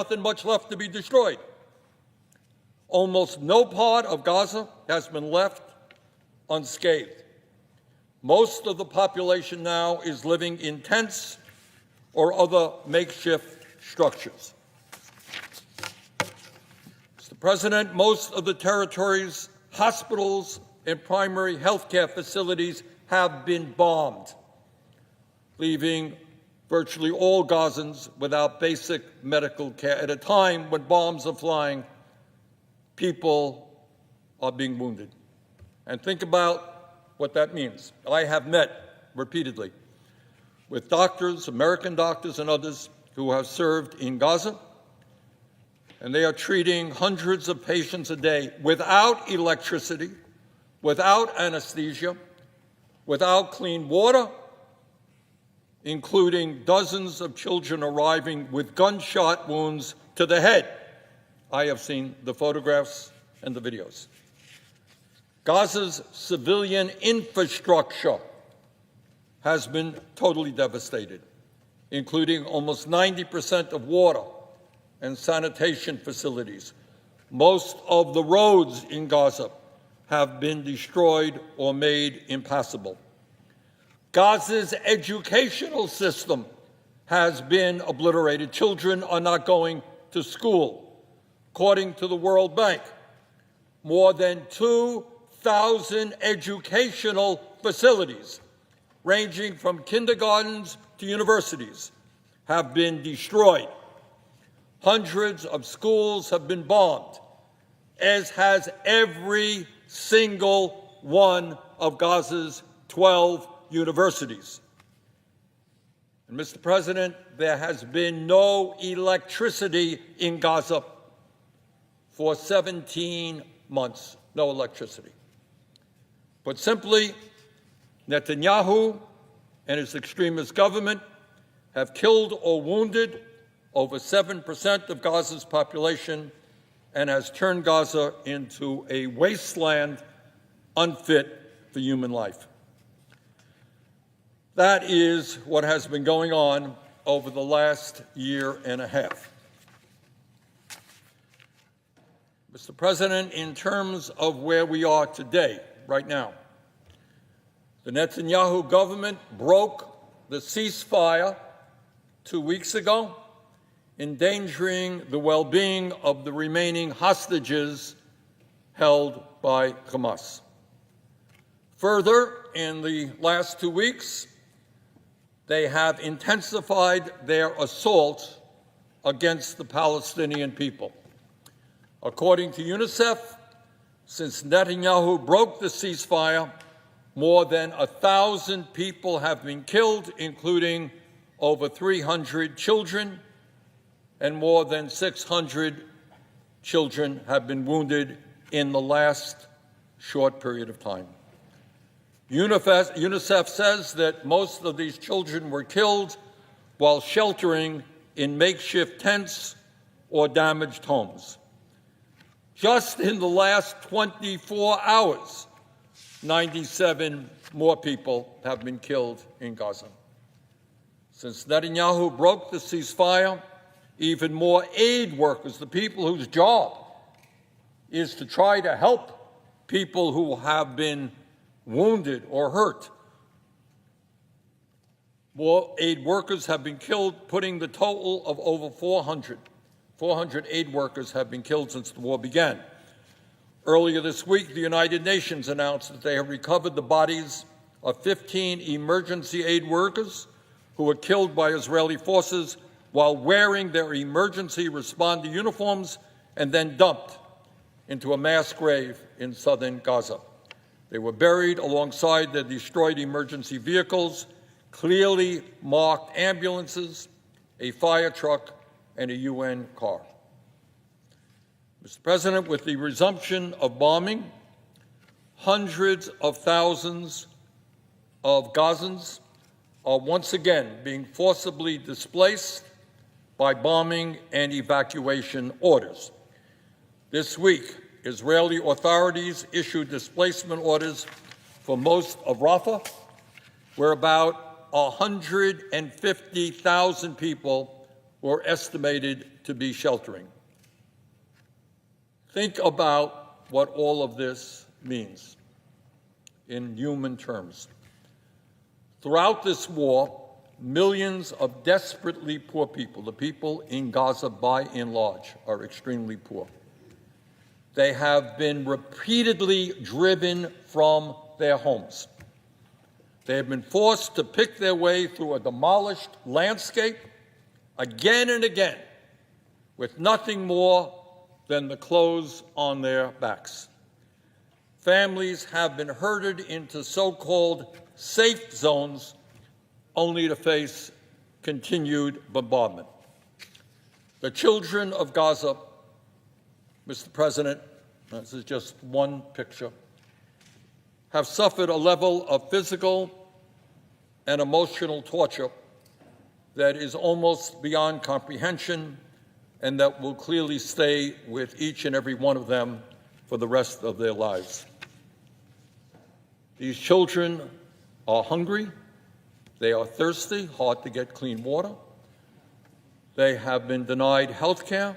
nothing much left to be destroyed. Almost no part of Gaza has been left unscathed. Most of the population now is living in tents or other makeshift structures. Mr. President, most of the territory's hospitals and primary health care facilities have been bombed, leaving virtually all Gazans without basic medical care at a time when bombs are flying, people are being wounded. And think about what that means. I have met repeatedly with doctors, American doctors and others who have served in Gaza, and they are treating hundreds of patients a day without electricity, without anesthesia, without clean water, including dozens of children arriving with gunshot wounds to the head. I have seen the photographs and the videos. Gaza's civilian infrastructure has been totally devastated, including almost 90% of water and sanitation facilities. Most of the roads in Gaza have been destroyed or made impassable. Gaza's educational system has been obliterated. Children are not going to school. According to the World Bank, more than 2,000 educational facilities, ranging from kindergartens to universities, have been destroyed. Hundreds of schools have been bombed, as has every single one of Gaza's 12 universities. And Mr. President, there has been no electricity in Gaza for 17 months, no electricity. Put simply, Netanyahu and his extremist government have killed or wounded over 7% of Gaza's population and has turned Gaza into a wasteland unfit for human life. That is what has been going on over the last year and a half. Mr. President, in terms of where we are today, right now, the Netanyahu government broke the ceasefire 2 weeks ago, endangering the well-being of the remaining hostages held by Hamas. Further, in the last 2 weeks, they have intensified their assault against the Palestinian people. According to UNICEF, since Netanyahu broke the ceasefire, more than 1,000 people have been killed, including over 300 children, and more than 600 children have been wounded in the last short period of time. UNICEF says that most of these children were killed while sheltering in makeshift tents or damaged homes. Just in the last 24 hours, 97 more people have been killed in Gaza. Since Netanyahu broke the ceasefire, even more aid workers, the people whose job is to try to help people who have been wounded or hurt, more aid workers have been killed, putting the total of over 400. 400 aid workers have been killed since the war began. Earlier this week, the United Nations announced that they have recovered the bodies of 15 emergency aid workers who were killed by Israeli forces while wearing their emergency responder uniforms and then dumped into a mass grave in southern Gaza. They were buried alongside their destroyed emergency vehicles, clearly marked ambulances, a fire truck, and a UN car. Mr. President, with the resumption of bombing, hundreds of thousands of Gazans are once again being forcibly displaced by bombing and evacuation orders. This week, Israeli authorities issued displacement orders for most of Rafah, where about 150,000 people were estimated to to be sheltering. Think about what all of this means in human terms. Throughout this war, millions of desperately poor people, the people in Gaza by and large, are extremely poor. They have been repeatedly driven from their homes. They have been forced to pick their way through a demolished landscape again and again with nothing more than the clothes on their backs. Families have been herded into so-called safe zones only to face continued bombardment. The children of Gaza, Mr. President, this is just one picture, have suffered a level of physical and emotional torture that is almost beyond comprehension and that will clearly stay with each and every one of them for the rest of their lives. These children are hungry, they are thirsty, hard to get clean water, they have been denied health care,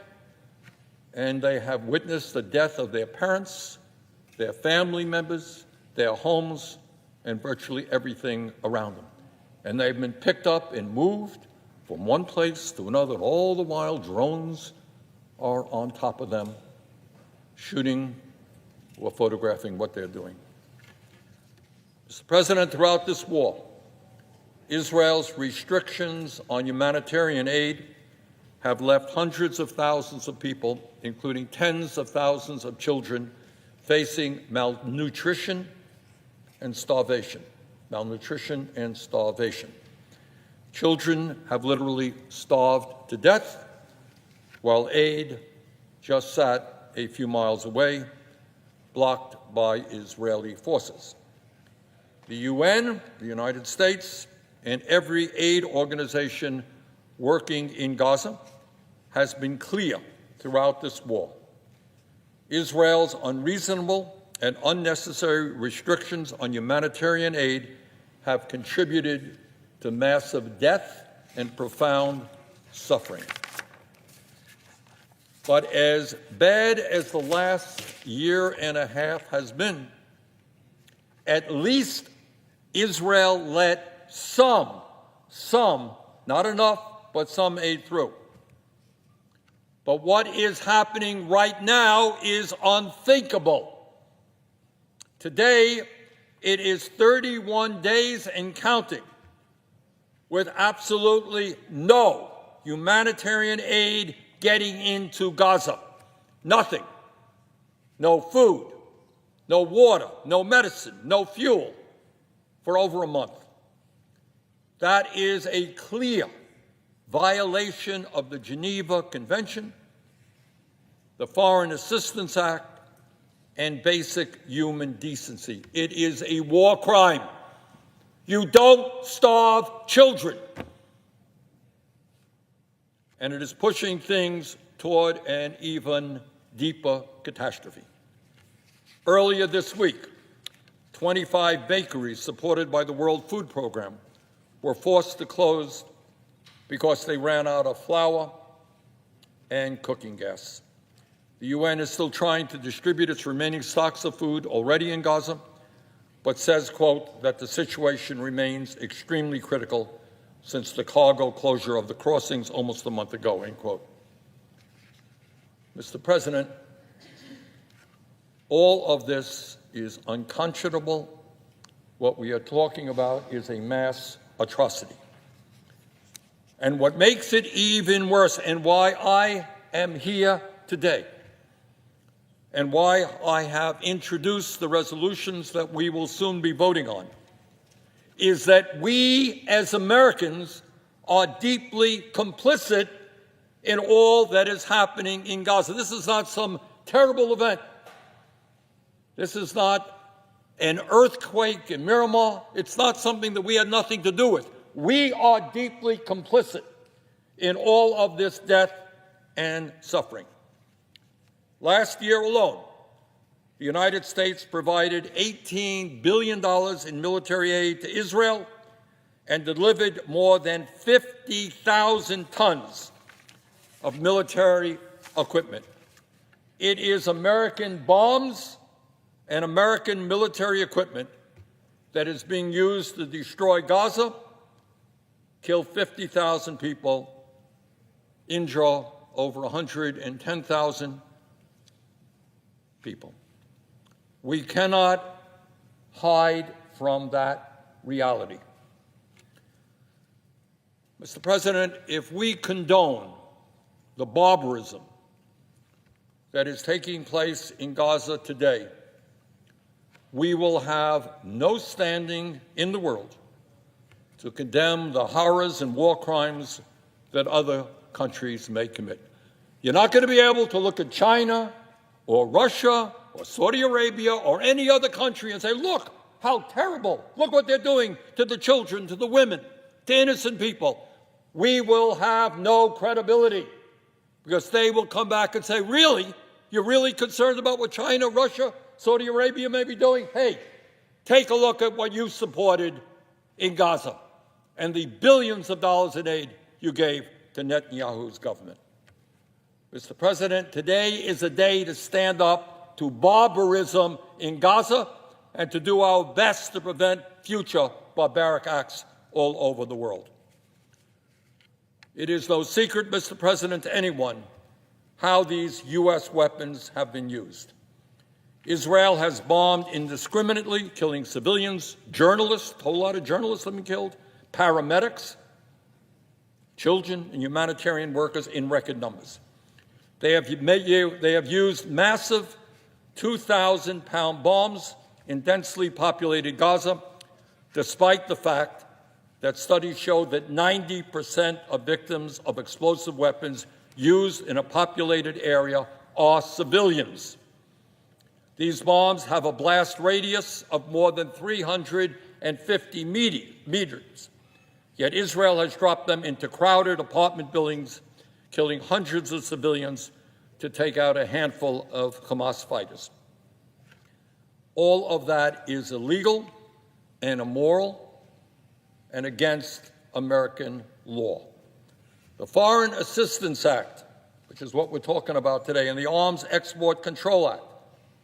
and they have witnessed the death of their parents, their family members, their homes, and virtually everything around them. And they've been picked up and moved from one place to another, and all the while drones are on top of them, shooting or photographing what they're doing. Mr. President, throughout this war, Israel's restrictions on humanitarian aid have left hundreds of thousands of people, including tens of thousands of children, facing malnutrition and starvation. Malnutrition and starvation. Children have literally starved to death, while aid just sat a few miles away, blocked by Israeli forces. The UN, the United States, and every aid organization working in Gaza has been clear throughout this war. Israel's unreasonable and unnecessary restrictions on humanitarian aid have contributed to massive death and profound suffering. But as bad as the last year and a half has been, at least Israel let some, not enough, but some aid through. But what is happening right now is unthinkable. Today, it is 31 days and counting with absolutely no humanitarian aid getting into Gaza. Nothing. No food, no water, no medicine, no fuel for over a month. That is a clear violation of the Geneva Convention, the Foreign Assistance Act, and basic human decency. It is a war crime. You don't starve children. And it is pushing things toward an even deeper catastrophe. Earlier this week, 25 bakeries supported by the World Food Program were forced to close because they ran out of flour and cooking gas. The UN is still trying to distribute its remaining stocks of food already in Gaza, but says, quote, that the situation remains extremely critical since the cargo closure of the crossings almost a month ago, end quote. Mr. President, all of this is unconscionable. What we are talking about is a mass atrocity. And what makes it even worse, and why I am here today, and why I have introduced the resolutions that we will soon be voting on, is that we as Americans are deeply complicit in all that is happening in Gaza. This is not some terrible event. This is not an earthquake in Miramar. It's not something that we had nothing to do with. We are deeply complicit in all of this death and suffering. Last year alone, the United States provided $18 billion in military aid to Israel and delivered more than 50,000 tons of military equipment. It is American bombs and American military equipment that is being used to destroy Gaza, kill 50,000 people, injure over 110,000 people. We cannot hide from that reality. Mr. President, if we condone the barbarism that is taking place in Gaza today, we will have no standing in the world to condemn the horrors and war crimes that other countries may commit. You're not going to be able to look at China or Russia or Saudi Arabia or any other country and say, look how terrible, look what they're doing to the children, to the women, to innocent people. We will have no credibility because they will come back and say, really? You're really concerned about what China, Russia, Saudi Arabia may be doing? Hey, take a look at what you supported in Gaza and the billions of dollars in aid you gave to Netanyahu's government. Mr. President, today is a day to stand up to barbarism in Gaza and to do our best to prevent future barbaric acts all over the world. It is no secret, Mr. President, to anyone how these U.S. weapons have been used. Israel has bombed indiscriminately, killing civilians, journalists, a whole lot of journalists have been killed, paramedics, children, and humanitarian workers in record numbers. They have used massive 2,000-pound bombs in densely populated Gaza, despite the fact that studies show that 90% of victims of explosive weapons used in a populated area are civilians. These bombs have a blast radius of more than 350 meters, yet Israel has dropped them into crowded apartment buildings, killing hundreds of civilians to take out a handful of Hamas fighters. All of that is illegal and immoral and against American law. The Foreign Assistance Act, which is what we're talking about today, and the Arms Export Control Act,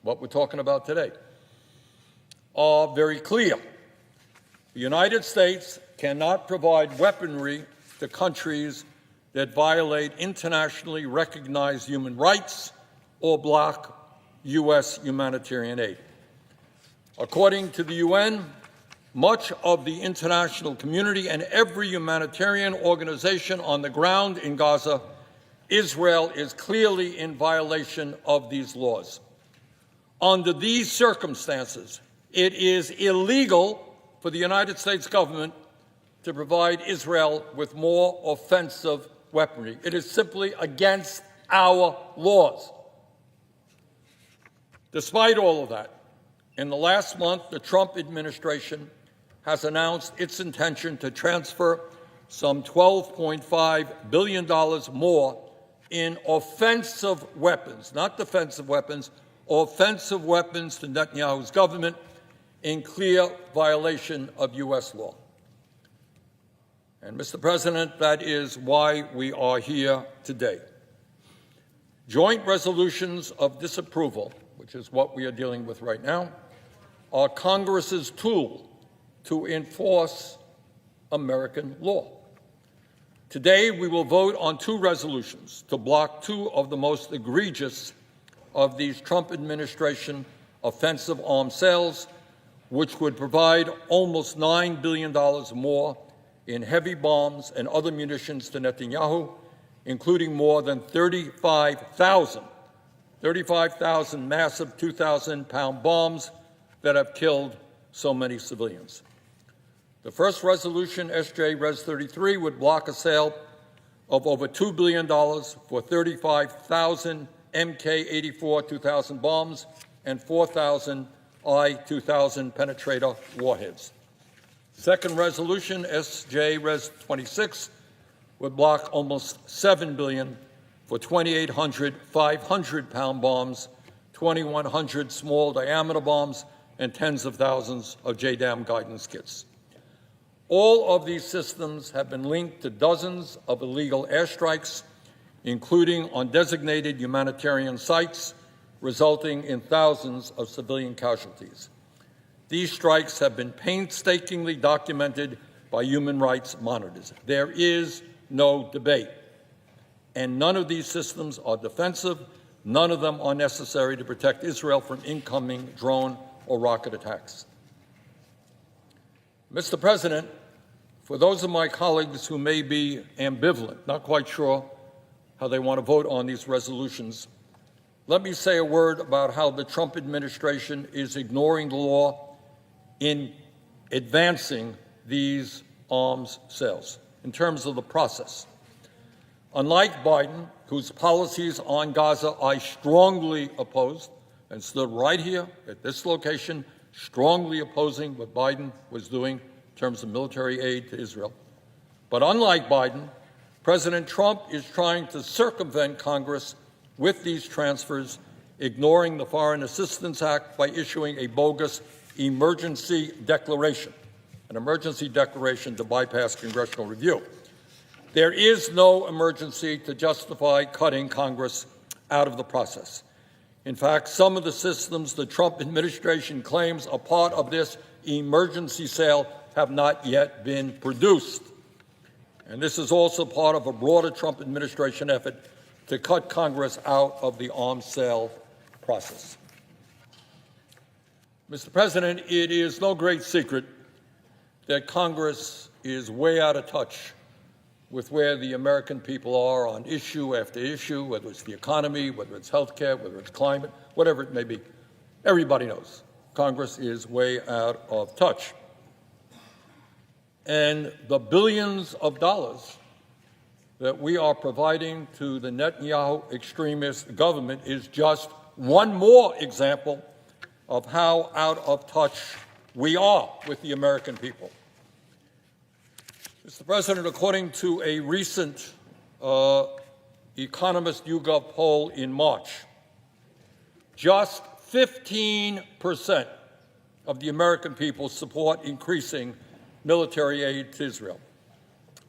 what we're talking about today, are very clear. The United States cannot provide weaponry to countries that violate internationally recognized human rights or block U.S. humanitarian aid. According to the UN, much of the international community and every humanitarian organization on the ground in Gaza, Israel is clearly in violation of these laws. Under these circumstances, it is illegal for the United States government to provide Israel with more offensive weaponry. It is simply against our laws. Despite all of that, in the last month, the Trump administration has announced its intention to transfer some $12.5 billion more in offensive weapons, not defensive weapons, offensive weapons to Netanyahu's government in clear violation of U.S. law. And, Mr. President, that is why we are here today. Joint resolutions of disapproval, which is what we are dealing with right now, are Congress's tool to enforce American law. Today, we will vote on two resolutions to block two of the most egregious of these Trump administration offensive arms sales, which would provide almost $9 billion more in heavy bombs and other munitions to Netanyahu, including more than 35,000 massive 2,000-pound bombs that have killed so many civilians. The first resolution, SJ Res 33, would block a sale of over $2 billion for 35,000 MK-84 2000 bombs and 4,000 I-2000 penetrator warheads. Second resolution, SJ Res 26, would block almost $7 billion for 2,800 500-pound bombs, 2,100 small diameter bombs, and tens of thousands of JDAM guidance kits. All of these systems have been linked to dozens of illegal airstrikes, including on designated humanitarian sites, resulting in thousands of civilian casualties. These strikes have been painstakingly documented by human rights monitors. There is no debate. And none of these systems are defensive. None of them are necessary to protect Israel from incoming drone or rocket attacks. Mr. President, for those of my colleagues who may be ambivalent, not quite sure how they want to vote on these resolutions, let me say a word about how the Trump administration is ignoring the law in advancing these arms sales in terms of the process. Unlike Biden, whose policies on Gaza I strongly opposed and stood right here at this location, strongly opposing what Biden was doing in terms of military aid to Israel. But unlike Biden, President Trump is trying to circumvent Congress with these transfers, ignoring the Foreign Assistance Act by issuing a bogus emergency declaration, an emergency declaration to bypass congressional review. There is no emergency to justify cutting Congress out of the process. In fact, some of the systems the Trump administration claims are part of this emergency sale have not yet been produced. And this is also part of a broader Trump administration effort to cut Congress out of the arms sale process. Mr. President, it is no great secret that Congress is way out of touch with where the American people are on issue after issue, whether it's the economy, whether it's health care, whether it's climate, whatever it may be. Everybody knows Congress is way out of touch. And the billions of dollars that we are providing to the Netanyahu extremist government is just one more example of how out of touch we are with the American people. Mr. President, according to a recent Economist YouGov poll in March, just 15% of the American people support increasing military aid to Israel.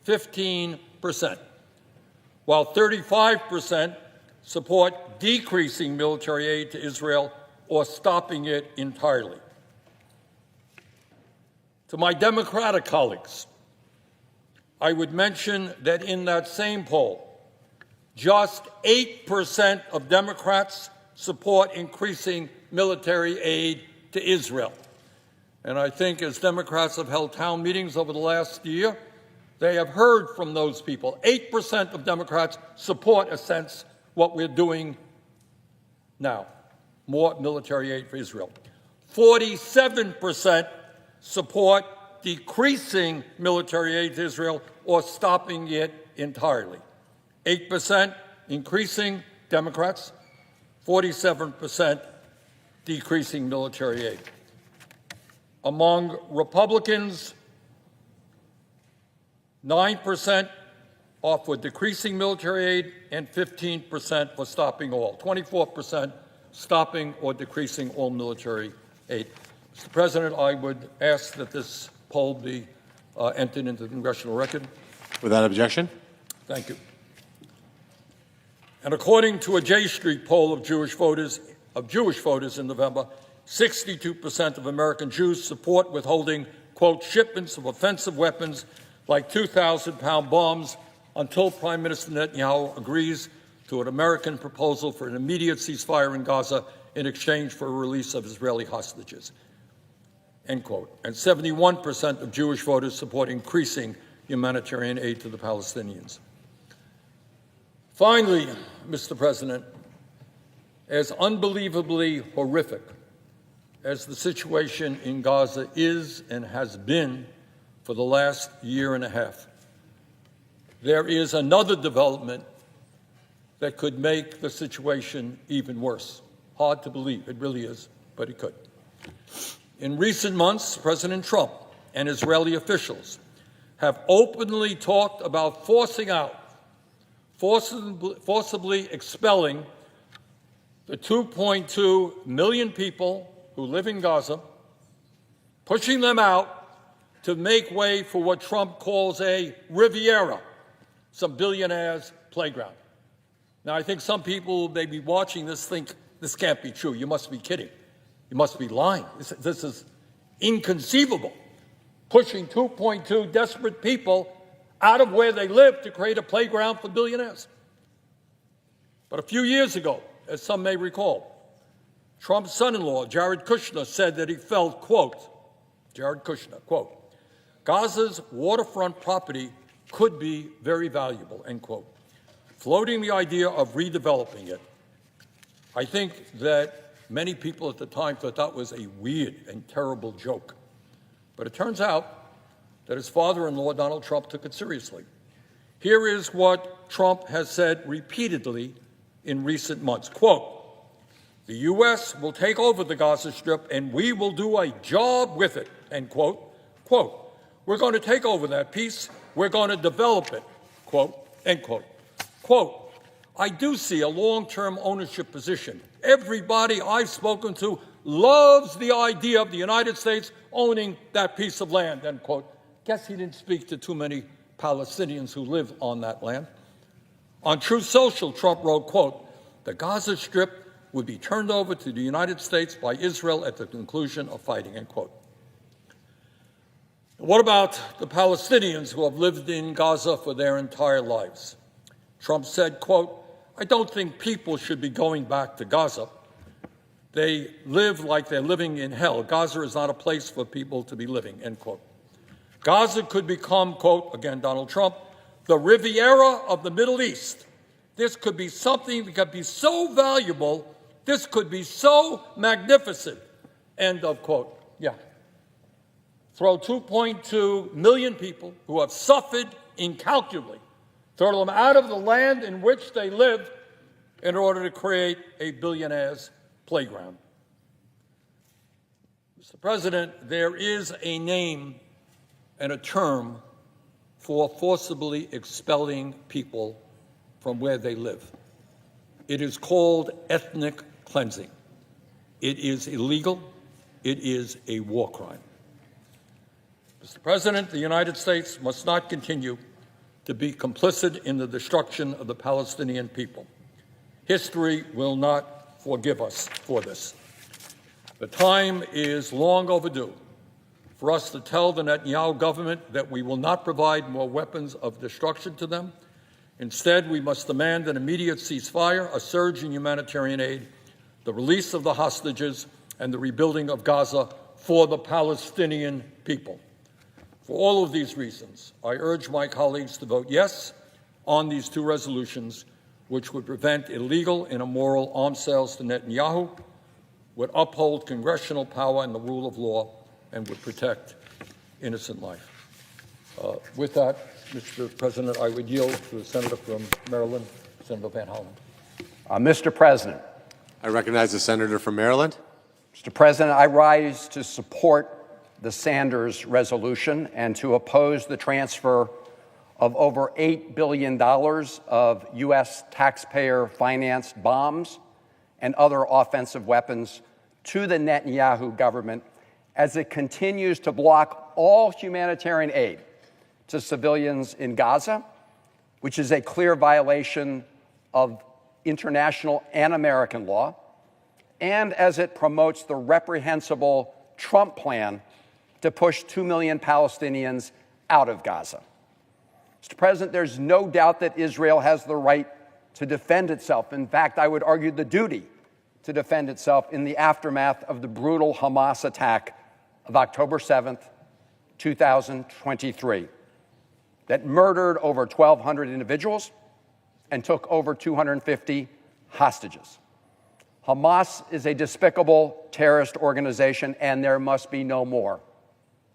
15%. While 35% support decreasing military aid to Israel or stopping it entirely. To my Democratic colleagues, I would mention that in that same poll, just 8% of Democrats support increasing military aid to Israel. And I think as Democrats have held town meetings over the last year, they have heard from those people. 8% of Democrats support, in a sense, what we're doing now, more military aid for Israel. 47% support decreasing military aid to Israel or stopping it entirely. 8% increasing Democrats, 47% decreasing military aid. Among Republicans, 9% are for decreasing military aid and 15% for stopping all. 24% stopping or decreasing all military aid. Mr. President, I would ask that this poll be entered into the congressional record. Without objection. Thank you. And according to a J Street poll of Jewish voters in November, 62% of American Jews support withholding, quote, shipments of offensive weapons like 2,000-pound bombs until Prime Minister Netanyahu agrees to an American proposal for an immediate ceasefire in Gaza in exchange for a release of Israeli hostages, end quote. And 71% of Jewish voters support increasing humanitarian aid to the Palestinians. Finally, Mr. President, as unbelievably horrific as the situation in Gaza is and has been for the last year and a half, there is another development that could make the situation even worse. Hard to believe, it really is, but it could. In recent months, President Trump and Israeli officials have openly talked about forcibly expelling the 2.2 million people who live in Gaza, pushing them out to make way for what Trump calls a Riviera, some billionaires' playground. Now, I think some people may be watching this think, this can't be true. You must be kidding. You must be lying. This is inconceivable. Pushing 2.2 desperate people out of where they live to create a playground for billionaires. But a few years ago, as some may recall, Trump's son-in-law, Jared Kushner, said that he felt, quote, Jared Kushner, quote, Gaza's waterfront property could be very valuable, end quote, floating the idea of redeveloping it. I think that many people at the time thought that was a weird and terrible joke. But it turns out that his father-in-law, Donald Trump, took it seriously. Here is what Trump has said repeatedly in recent months, quote, the U.S. will take over the Gaza Strip and we will do a job with it, end quote. Quote, we're going to take over that piece, we're going to develop it, quote, end quote. Quote, I do see a long-term ownership position. Everybody I've spoken to loves the idea of the United States owning that piece of land, end quote. Guess he didn't speak to too many Palestinians who live on that land. On Truth Social, Trump wrote, quote, the Gaza Strip would be turned over to the United States by Israel at the conclusion of fighting, end quote. What about the Palestinians who have lived in Gaza for their entire lives? Trump said, quote, I don't think people should be going back to Gaza. They live like they're living in hell. Gaza is not a place for people to be living, end quote. Gaza could become, quote, again, Donald Trump, the Riviera of the Middle East. This could be something that could be so valuable, this could be so magnificent, end of quote. Yeah. Throw 2.2 million people who have suffered incalculably, throw them out of the land in which they live in order to create a billionaire's playground. Mr. President, there is a name and a term for forcibly expelling people from where they live. It is called ethnic cleansing. It is illegal. It is a war crime. Mr. President, the United States must not continue to be complicit in the destruction of the Palestinian people. History will not forgive us for this. The time is long overdue for us to tell the Netanyahu government that we will not provide more weapons of destruction to them. Instead, we must demand an immediate ceasefire, a surge in humanitarian aid, the release of the hostages, and the rebuilding of Gaza for the Palestinian people. For all of these reasons, I urge my colleagues to vote yes on these two resolutions, which would prevent illegal and immoral arms sales to Netanyahu, would uphold congressional power and the rule of law, and would protect innocent life. With that, Mr. President, I would yield to the senator from Maryland, Senator Van Hollen. Mr. President. I recognize the senator from Maryland. Mr. President, I rise to support the Sanders resolution and to oppose the transfer of over $8 billion of U.S. taxpayer-financed bombs and other offensive weapons to the Netanyahu government as it continues to block all humanitarian aid to civilians in Gaza, which is a clear violation of international and American law, and as it promotes the reprehensible Trump plan to push 2 million Palestinians out of Gaza. Mr. President, there's no doubt that Israel has the right to defend itself. In fact, I would argue the duty to defend itself in the aftermath of the brutal Hamas attack of October 7th, 2023, that murdered over 1,200 individuals and took over 250 hostages. Hamas is a despicable terrorist organization, and there must be no more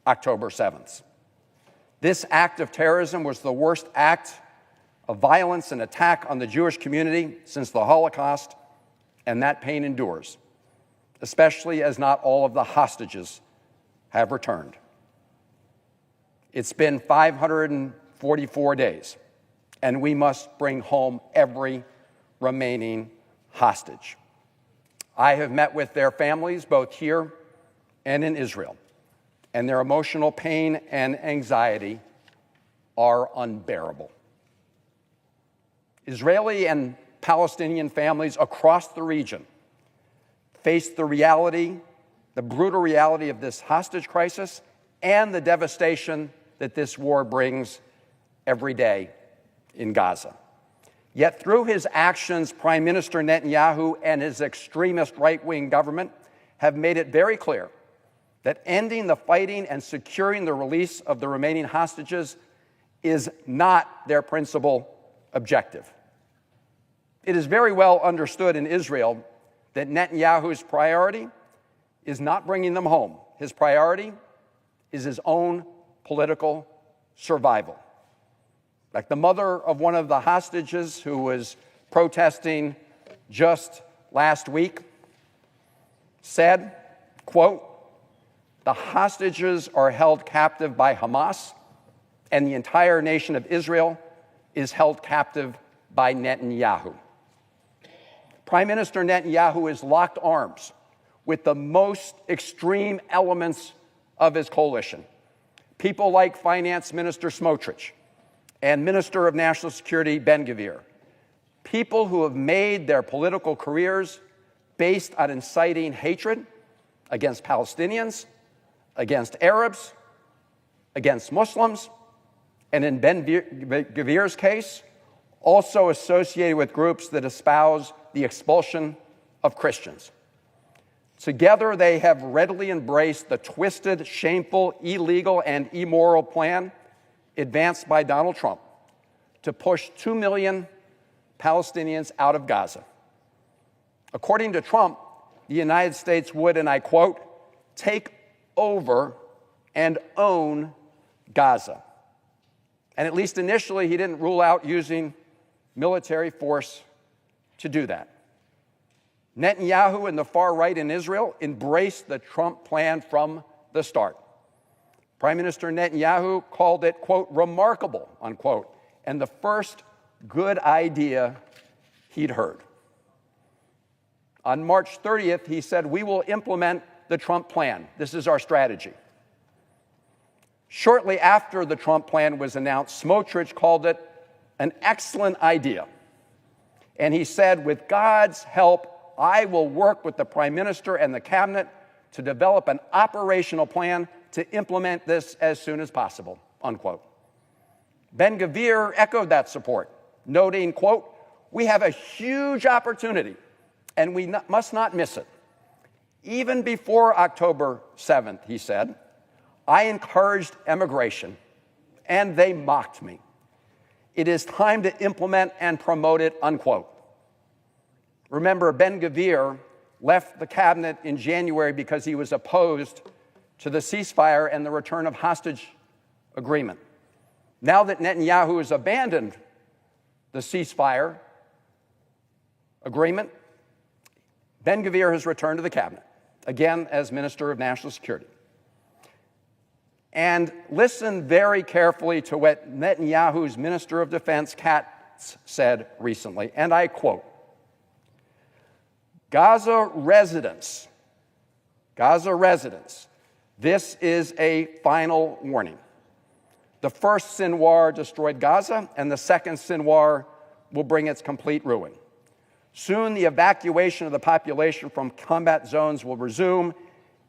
October 7th. This act of terrorism was the worst act of violence and attack on the Jewish community since the Holocaust, and that pain endures, especially as not all of the hostages have returned. It's been 544 days, and we must bring home every remaining hostage. I have met with their families, both here and in Israel, and their emotional pain and anxiety are unbearable. Israeli and Palestinian families across the region face the reality, the brutal reality of this hostage crisis and the devastation that this war brings every day in Gaza. Yet through his actions, Prime Minister Netanyahu and his extremist right-wing government have made it very clear that ending the fighting and securing the release of the remaining hostages is not their principal objective. It is very well understood in Israel that Netanyahu's priority is not bringing them home. His priority is his own political survival. Like the mother of one of the hostages who was protesting just last week said, quote, "The hostages are held captive by Hamas, and the entire nation of Israel is held captive by Netanyahu." Prime Minister Netanyahu has locked arms with the most extreme elements of his coalition. People like Finance Minister Smotrich and Minister of National Security Ben-Gvir. People who have made their political careers based on inciting hatred against Palestinians, against Arabs, against Muslims, and in Ben-Gvir's case, also associated with groups that espouse the expulsion of Christians. Together, they have readily embraced the twisted, shameful, illegal, and immoral plan advanced by Donald Trump to push 2 million Palestinians out of Gaza. According to Trump, the United States would, and I quote, "take over and own Gaza." And at least initially, he didn't rule out using military force to do that. Netanyahu and the far right in Israel embraced the Trump plan from the start. Prime Minister Netanyahu called it, quote, "remarkable," unquote, and the first good idea he'd heard. On March 30th, he said, "We will implement the Trump plan. This is our strategy." Shortly after the Trump plan was announced, Smotrich called it an excellent idea. And he said, "With God's help, I will work with the Prime Minister and the Cabinet to develop an operational plan to implement this as soon as possible," unquote. Ben-Gvir echoed that support, noting, quote, "We have a huge opportunity, and we must not miss it." Even before October 7th, he said, "I encouraged emigration, and they mocked me. It is time to implement and promote it," unquote. Remember, Ben-Gvir left the cabinet in January because he was opposed to the ceasefire and the return of hostage agreement. Now that Netanyahu has abandoned the ceasefire agreement, Ben-Gvir has returned to the cabinet, again as Minister of National Security. And listen very carefully to what Netanyahu's Minister of Defense, Katz, said recently, and I quote, Gaza residents, this is a final warning. The first Sinwar destroyed Gaza, and the second Sinwar will bring its complete ruin. Soon the evacuation of the population from combat zones will resume,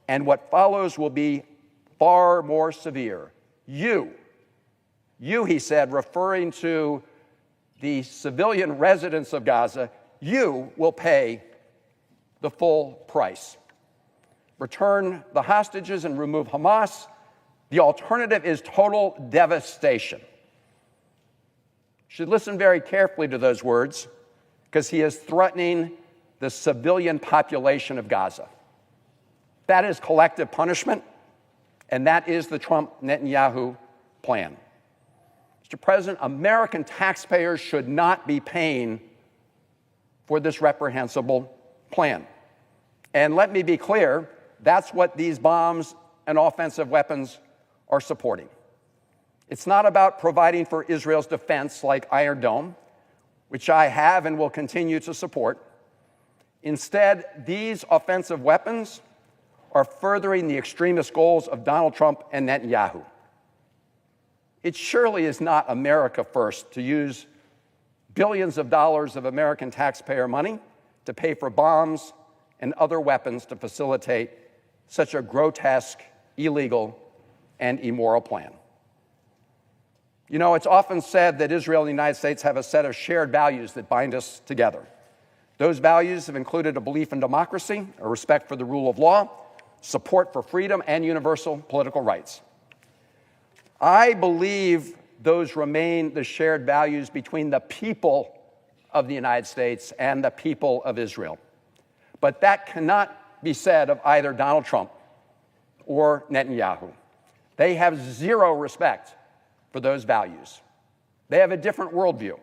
and what follows will be far more severe. You, he said, referring to the civilian residents of Gaza, you will pay the full price. Return the hostages and remove Hamas. The alternative is total devastation. You should listen very carefully to those words, because he is threatening the civilian population of Gaza. That is collective punishment, and that is the Trump-Netanyahu plan. Mr. President, American taxpayers should not be paying for this reprehensible plan. And let me be clear, that's what these bombs and offensive weapons are supporting. It's not about providing for Israel's defense like Iron Dome, which I have and will continue to support. Instead, these offensive weapons are furthering the extremist goals of Donald Trump and Netanyahu. It surely is not America first to use billions of dollars of American taxpayer money to pay for bombs and other weapons to facilitate such a grotesque, illegal, and immoral plan. You know, it's often said that Israel and the United States have a set of shared values that bind us together. Those values have included a belief in democracy, a respect for the rule of law, support for freedom, and universal political rights. I believe those remain the shared values between the people of the United States and the people of Israel. But that cannot be said of either Donald Trump or Netanyahu. They have zero respect for those values. They have a different worldview.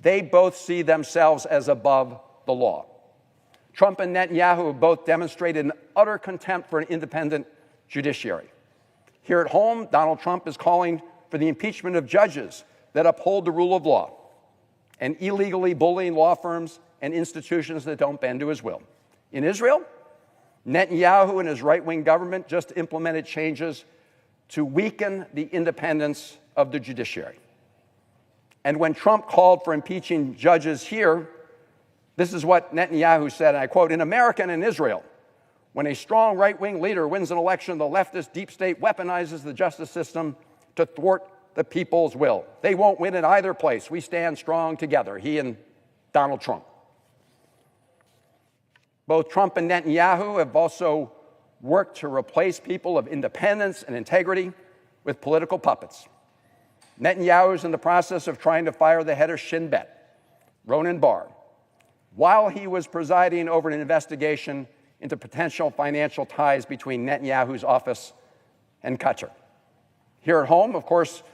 They both see themselves as above the law. Trump and Netanyahu have both demonstrated an utter contempt for an independent judiciary. Here at home, Donald Trump is calling for the impeachment of judges that uphold the rule of law and illegally bullying law firms and institutions that don't bend to his will. In Israel, Netanyahu and his right-wing government just implemented changes to weaken the independence of the judiciary. And when Trump called for impeaching judges here, this is what Netanyahu said, and I quote, "In America and in Israel, when a strong right-wing leader wins an election, the leftist deep state weaponizes the justice system to thwart the people's will. They won't win in either place. We stand strong together," he and Donald Trump. Both Trump and Netanyahu have also worked to replace people of independence and integrity with political puppets. Netanyahu is in the process of trying to fire the head of Shin Bet, Ronan Bar, while he was presiding over an investigation into potential financial ties between Netanyahu's office and Qatar. Here at home, of course,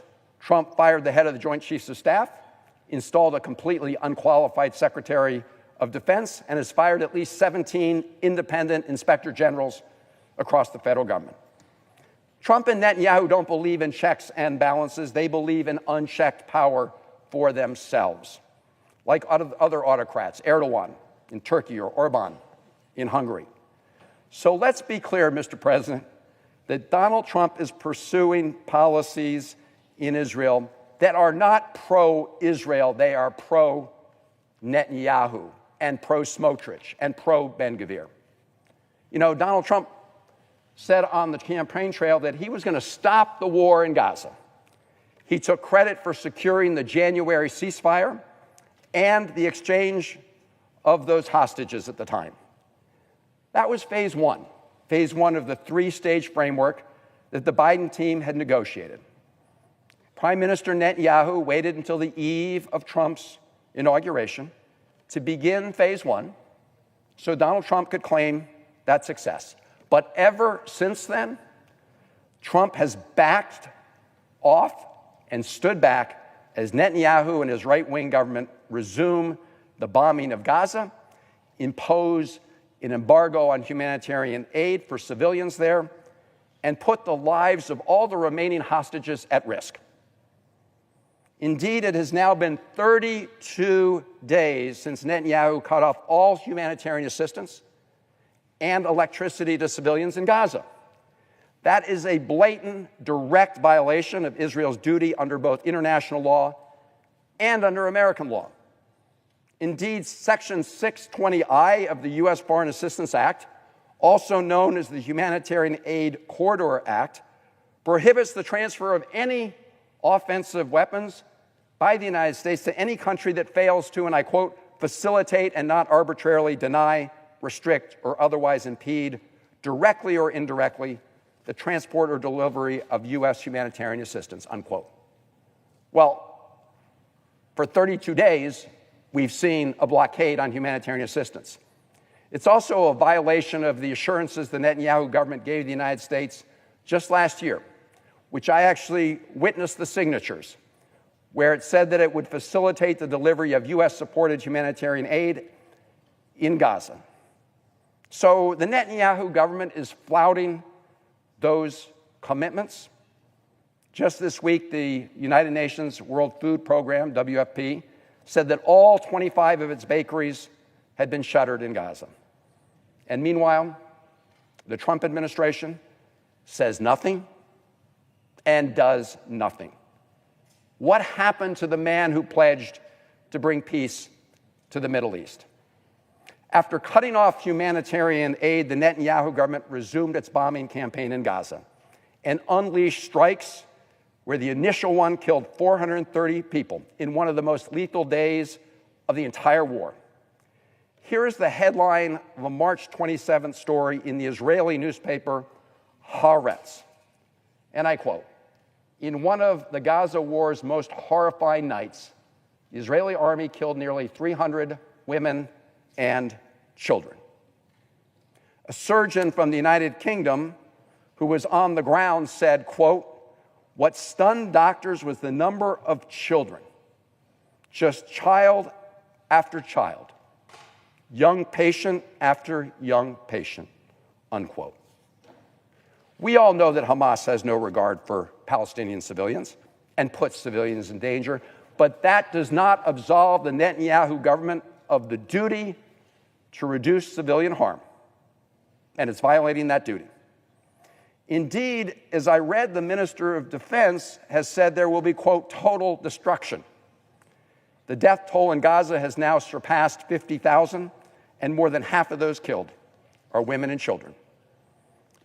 Trump fired the head of the Joint Chiefs of Staff, installed a completely unqualified Secretary of Defense, and has fired at least 17 independent inspector generals across the federal government. Trump and Netanyahu don't believe in checks and balances. They believe in unchecked power for themselves, like other autocrats, Erdogan in Turkey or Orban in Hungary. So let's be clear, Mr. President, that Donald Trump is pursuing policies in Israel that are not pro-Israel. They are pro-Netanyahu and pro-Smotrich and pro-Ben Gvir. You know, Donald Trump said on the campaign trail that he was going to stop the war in Gaza. He took credit for securing the January ceasefire and the exchange of those hostages at the time. That was phase one of the three-stage framework that the Biden team had negotiated. Prime Minister Netanyahu waited until the eve of Trump's inauguration to begin phase one so Donald Trump could claim that success. But ever since then, Trump has backed off and stood back as Netanyahu and his right-wing government resume the bombing of Gaza, impose an embargo on humanitarian aid for civilians there, and put the lives of all the remaining hostages at risk. Indeed, it has now been 32 days since Netanyahu cut off all humanitarian assistance and electricity to civilians in Gaza. That is a blatant, direct violation of Israel's duty under both international law and under American law. Indeed, Section 620I of the U.S. Foreign Assistance Act, also known as the Humanitarian Aid Corridor Act, prohibits the transfer of any offensive weapons by the United States to any country that fails to, and I quote, facilitate and not arbitrarily deny, restrict, or otherwise impede, directly or indirectly, the transport or delivery of U.S. humanitarian assistance, unquote. Well, for 32 days, we've seen a blockade on humanitarian assistance. It's also a violation of the assurances the Netanyahu government gave the United States just last year, which I actually witnessed the signatures, where it said that it would facilitate the delivery of U.S.-supported humanitarian aid in Gaza. So the Netanyahu government is flouting those commitments. Just this week, the United Nations World Food Program, WFP, said that all 25 of its bakeries had been shuttered in Gaza. And meanwhile, the Trump administration says nothing and does nothing. What happened to the man who pledged to bring peace to the Middle East. After cutting off humanitarian aid, the Netanyahu government resumed its bombing campaign in Gaza and unleashed strikes where the initial one killed 430 people in one of the most lethal days of the entire war. Here is the headline of a March 27th story in the Israeli newspaper Haaretz. And I quote, "In one of the Gaza war's most horrifying nights, the Israeli army killed nearly 300 women and children." A surgeon from the United Kingdom who was on the ground said, quote, "What stunned doctors was the number of children, just child after child, young patient after young patient," unquote. We all know that Hamas has no regard for Palestinian civilians and puts civilians in danger, but that does not absolve the Netanyahu government of the duty to reduce civilian harm, and it's violating that duty. Indeed, as I read, the Minister of Defense has said there will be, quote, "total destruction." The death toll in Gaza has now surpassed 50,000, and more than half of those killed are women and children.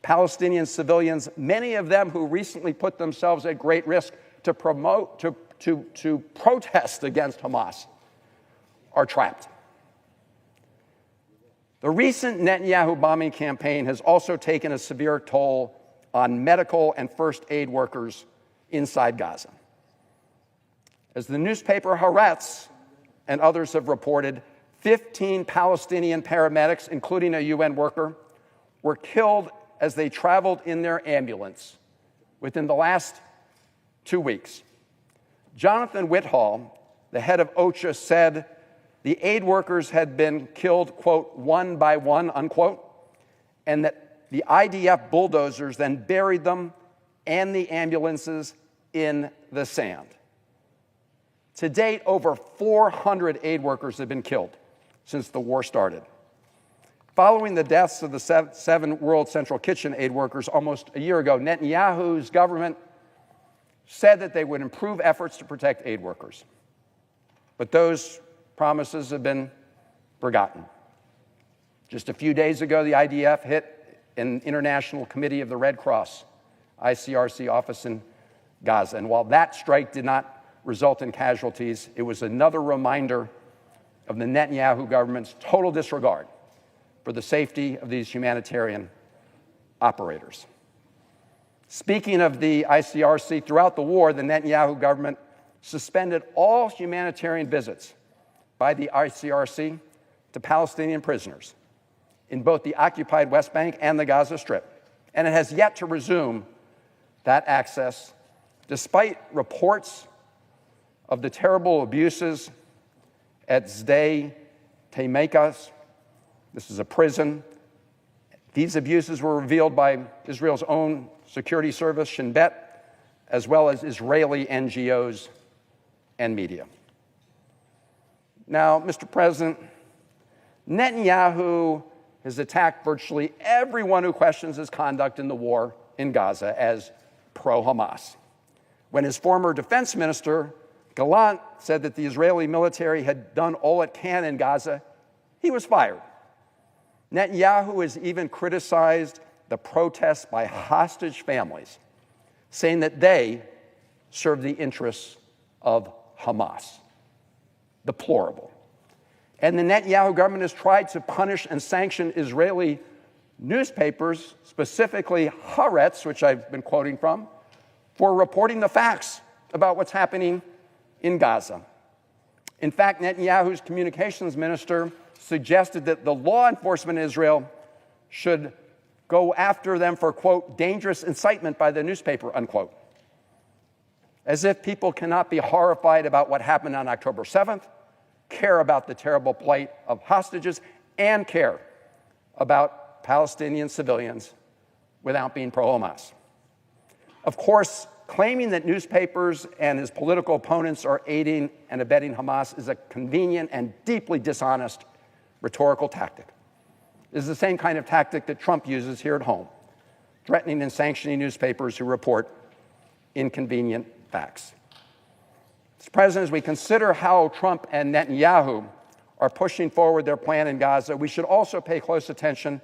Palestinian civilians, many of them who recently put themselves at great risk to protest against Hamas, are trapped. The recent Netanyahu bombing campaign has also taken a severe toll on medical and first aid workers inside Gaza. As the newspaper Haaretz and others have reported, 15 Palestinian paramedics, including a UN worker, were killed as they traveled in their ambulance within the last 2 weeks. Jonathan Whithall, the head of OCHA, said the aid workers had been killed, quote, "one by one," unquote, and that the IDF bulldozers then buried them and the ambulances in the sand. To date, over 400 aid workers have been killed since the war started. Following the deaths of the 7 World Central Kitchen aid workers almost a year ago, Netanyahu's government said that they would improve efforts to protect aid workers. But those promises have been forgotten. Just a few days ago, the IDF hit an International Committee of the Red Cross, ICRC office in Gaza. And while that strike did not result in casualties, it was another reminder of the Netanyahu government's total disregard for the safety of these humanitarian operators. Speaking of the ICRC, throughout the war, the Netanyahu government suspended all humanitarian visits by the ICRC to Palestinian prisoners in both the occupied West Bank and the Gaza Strip. And it has yet to resume that access, despite reports of the terrible abuses at Sde Teimekas. This is a prison. These abuses were revealed by Israel's own security service, Shin Bet, as well as Israeli NGOs and media. Now, Mr. President, Netanyahu has attacked virtually everyone who questions his conduct in the war in Gaza as pro-Hamas. When his former defense minister, Gallant, said that the Israeli military had done all it can in Gaza, he was fired. Netanyahu has even criticized the protests by hostage families, saying that they serve the interests of Hamas. Deplorable. And the Netanyahu government has tried to punish and sanction Israeli newspapers, specifically Haaretz, which I've been quoting from, for reporting the facts about what's happening in Gaza. In fact, Netanyahu's communications minister suggested that the law enforcement in Israel should go after them for, quote, dangerous incitement by the newspaper, unquote. As if people cannot be horrified about what happened on October 7th, care about the terrible plight of hostages, and care about Palestinian civilians without being pro-Hamas. Of course, claiming that newspapers and his political opponents are aiding and abetting Hamas is a convenient and deeply dishonest rhetorical tactic. It is the same kind of tactic that Trump uses here at home, threatening and sanctioning newspapers who report inconvenient facts. Mr. President, as we consider how Trump and Netanyahu are pushing forward their plan in Gaza, we should also pay close attention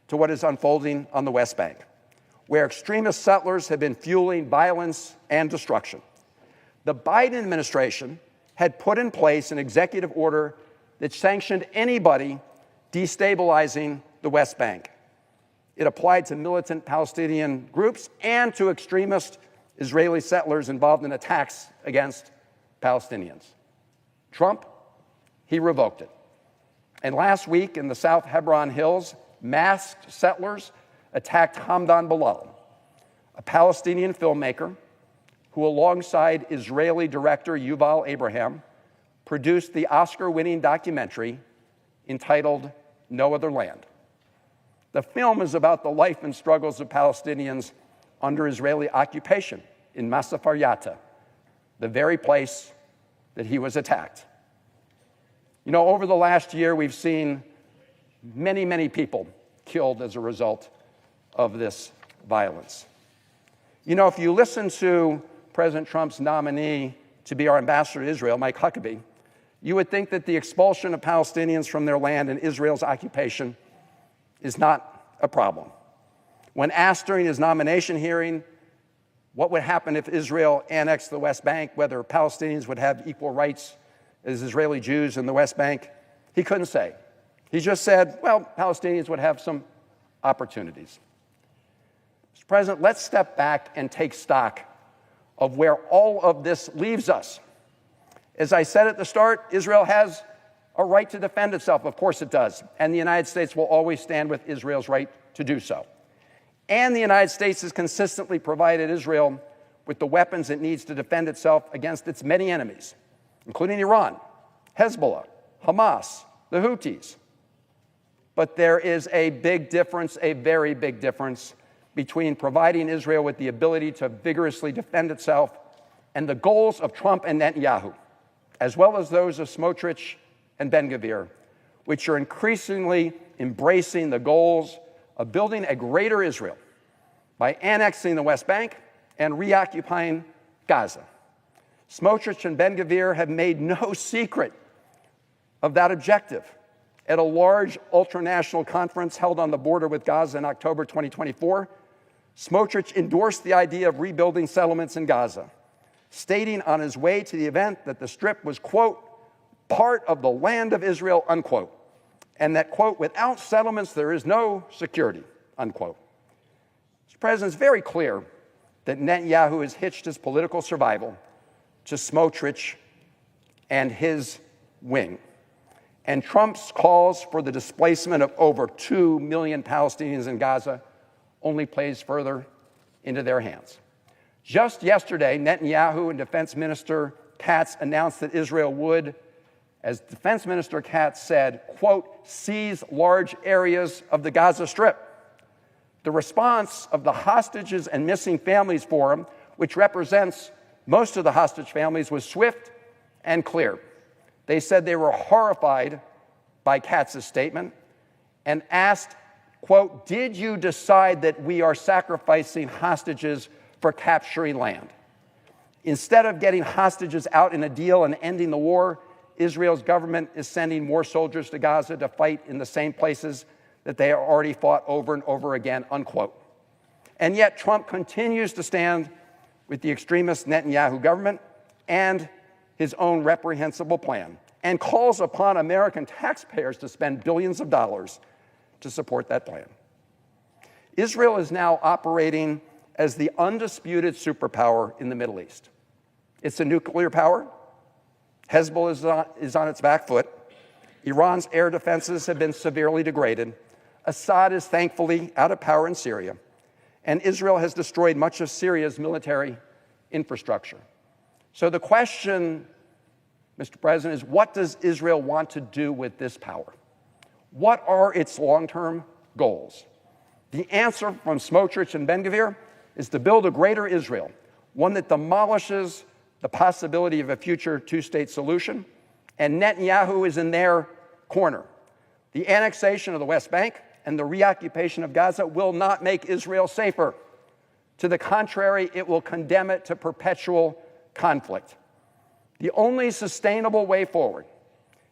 to what is unfolding on the West Bank, where extremist settlers have been fueling violence and destruction. The Biden administration had put in place an executive order that sanctioned anybody destabilizing the West Bank. It applied to militant Palestinian groups and to extremist Israeli settlers involved in attacks against Palestinians. Trump, he revoked it. And last week in the South Hebron Hills, masked settlers attacked Hamdan Bilal, a Palestinian filmmaker who, alongside Israeli director Yuval Abraham, produced the Oscar-winning documentary entitled No Other Land. The film is about the life and struggles of Palestinians under Israeli occupation in Masafar Yatta, the very place that he was attacked. You know, over the last year, we've seen many, many people killed as a result of this violence. You know, if you listen to President Trump's nominee to be our ambassador to Israel, Mike Huckabee, you would think that the expulsion of Palestinians from their land and Israel's occupation is not a problem. When asked during his nomination hearing what would happen if Israel annexed the West Bank, whether Palestinians would have equal rights as Israeli Jews in the West Bank, he couldn't say. He just said, well, Palestinians would have some opportunities. Mr. President, let's step back and take stock of where all of this leaves us. As I said at the start, Israel has a right to defend itself. Of course it does. And the United States will always stand with Israel's right to do so. And the United States has consistently provided Israel with the weapons it needs to defend itself against its many enemies, including Iran, Hezbollah, Hamas, the Houthis. But there is a big difference, a very big difference, between providing Israel with the ability to vigorously defend itself and the goals of Trump and Netanyahu, as well as those of Smotrich and Ben-Gvir, which are increasingly embracing the goals of building a greater Israel by annexing the West Bank and reoccupying Gaza. Smotrich and Ben-Gvir have made no secret of that objective. At a large ultranational conference held on the border with Gaza in October 2024, Smotrich endorsed the idea of rebuilding settlements in Gaza, stating on his way to the event that the Strip was, quote, part of the land of Israel, unquote, and that, quote, without settlements there is no security, unquote. Mr. President, it's very clear that Netanyahu has hitched his political survival to Smotrich and his wing. And Trump's calls for the displacement of over 2 million Palestinians in Gaza only plays further into their hands. Just yesterday, Netanyahu and Defense Minister Katz announced that Israel would, as Defense Minister Katz said, quote, seize large areas of the Gaza Strip. The response of the Hostages and Missing Families Forum, which represents most of the hostage families, was swift and clear. They said they were horrified by Katz's statement and asked, quote, did you decide that we are sacrificing hostages for capturing land? Instead of getting hostages out in a deal and ending the war, Israel's government is sending more soldiers to Gaza to fight in the same places that they have already fought over and over again, unquote. And yet Trump continues to stand with the extremist Netanyahu government and his own reprehensible plan, and calls upon American taxpayers to spend billions of dollars to support that plan. Israel is now operating as the undisputed superpower in the Middle East. It's a nuclear power. Hezbollah is on its back foot. Iran's air defenses have been severely degraded. Assad is thankfully out of power in Syria. And Israel has destroyed much of Syria's military infrastructure. So the question, Mr. President, is what does Israel want to do with this power? What are its long-term goals? The answer from Smotrich and Ben-Gvir is to build a greater Israel, one that demolishes the possibility of a future two-state solution, and Netanyahu is in their corner. The annexation of the West Bank and the reoccupation of Gaza will not make Israel safer. To the contrary, it will condemn it to perpetual conflict. The only sustainable way forward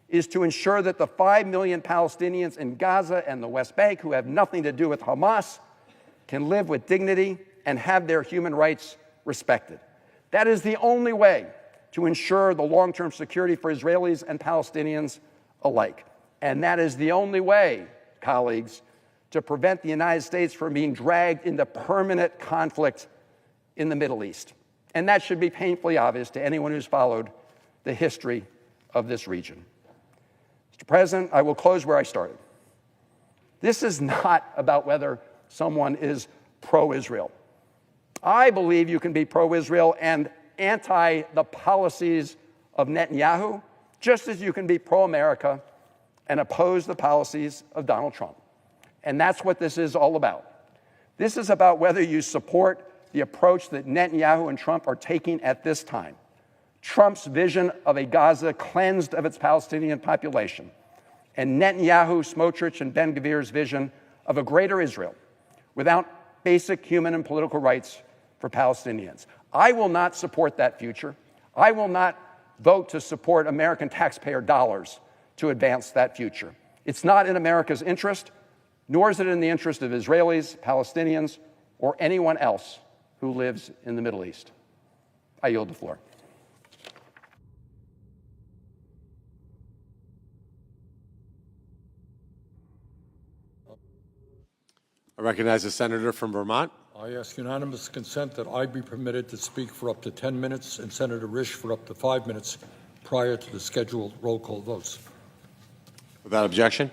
is to ensure that the 5 million Palestinians in Gaza and the West Bank who have nothing to do with Hamas can live with dignity and have their human rights respected. That is the only way to ensure the long-term security for Israelis and Palestinians alike. And that is the only way, colleagues, to prevent the United States from being dragged into permanent conflict in the Middle East. And that should be painfully obvious to anyone who's followed the history of this region. Mr. President, I will close where I started. This is not about whether someone is pro-Israel. I believe you can be pro-Israel and anti the policies of Netanyahu, just as you can be pro-America and oppose the policies of Donald Trump. And that's what this is all about. This is about whether you support the approach that Netanyahu and Trump are taking at this time. Trump's vision of a Gaza cleansed of its Palestinian population, and Netanyahu, Smotrich, and Ben-Gvir's vision of a greater Israel without basic human and political rights for Palestinians. I will not support that future. I will not vote to support American taxpayer dollars to advance that future. It's not in America's interest, nor is it in the interest of Israelis, Palestinians, or anyone else who lives in the Middle East. I yield the floor. I recognize the senator from Vermont. I ask unanimous consent that I be permitted to speak for up to 10 minutes and Senator Risch for up to 5 minutes prior to the scheduled roll call votes. Without objection.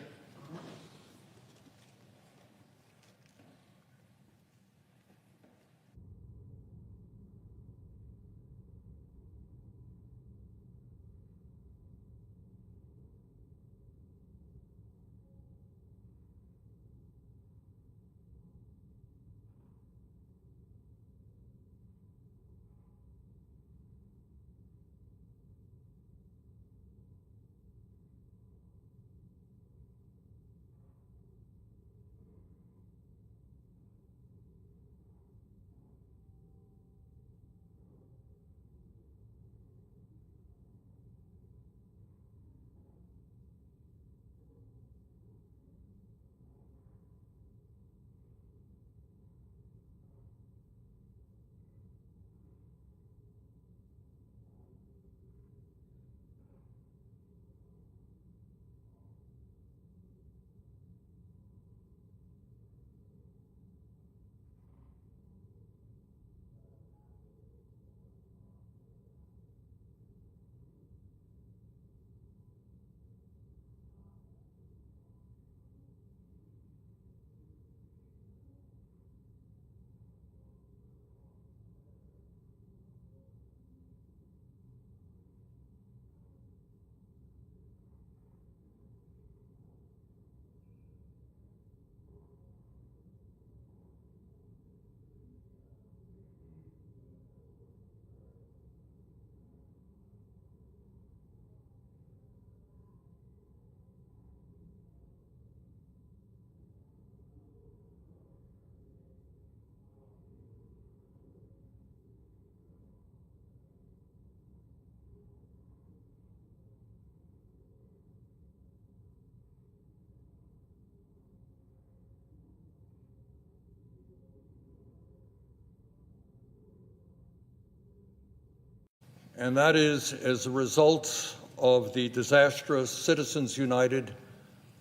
And that is as a result of the disastrous Citizens United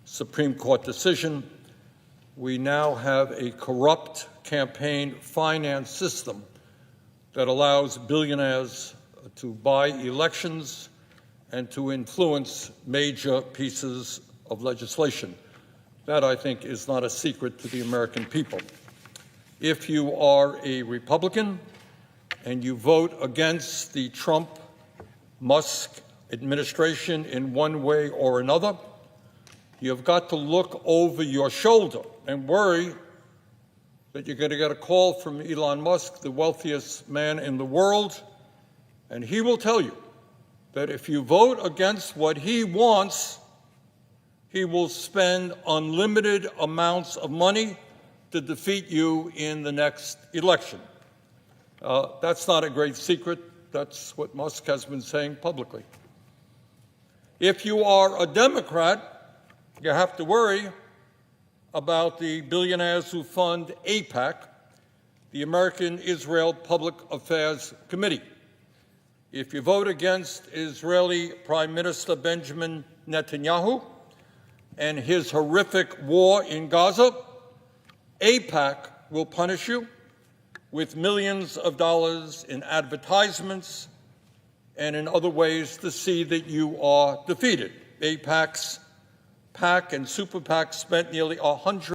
Supreme Court decision. We now have a corrupt campaign finance system that allows billionaires to buy elections and to influence major pieces of legislation. That, I think, is not a secret to the American people. If you are a Republican and you vote against the Trump-Musk administration in one way or another, you've got to look over your shoulder and worry that you're going to get a call from Elon Musk, the wealthiest man in the world, and he will tell you that if you vote against what he wants, he will spend unlimited amounts of money to defeat you in the next election. That's not a great secret. That's what Musk has been saying publicly. If you are a Democrat, you have to worry about the billionaires who fund AIPAC, the American Israel Public Affairs Committee. If you vote against Israeli Prime Minister Benjamin Netanyahu and his horrific war in Gaza, AIPAC will punish you with millions of dollars in advertisements and in other ways to see that you are defeated. AIPAC's PAC and Super PAC spent nearly $100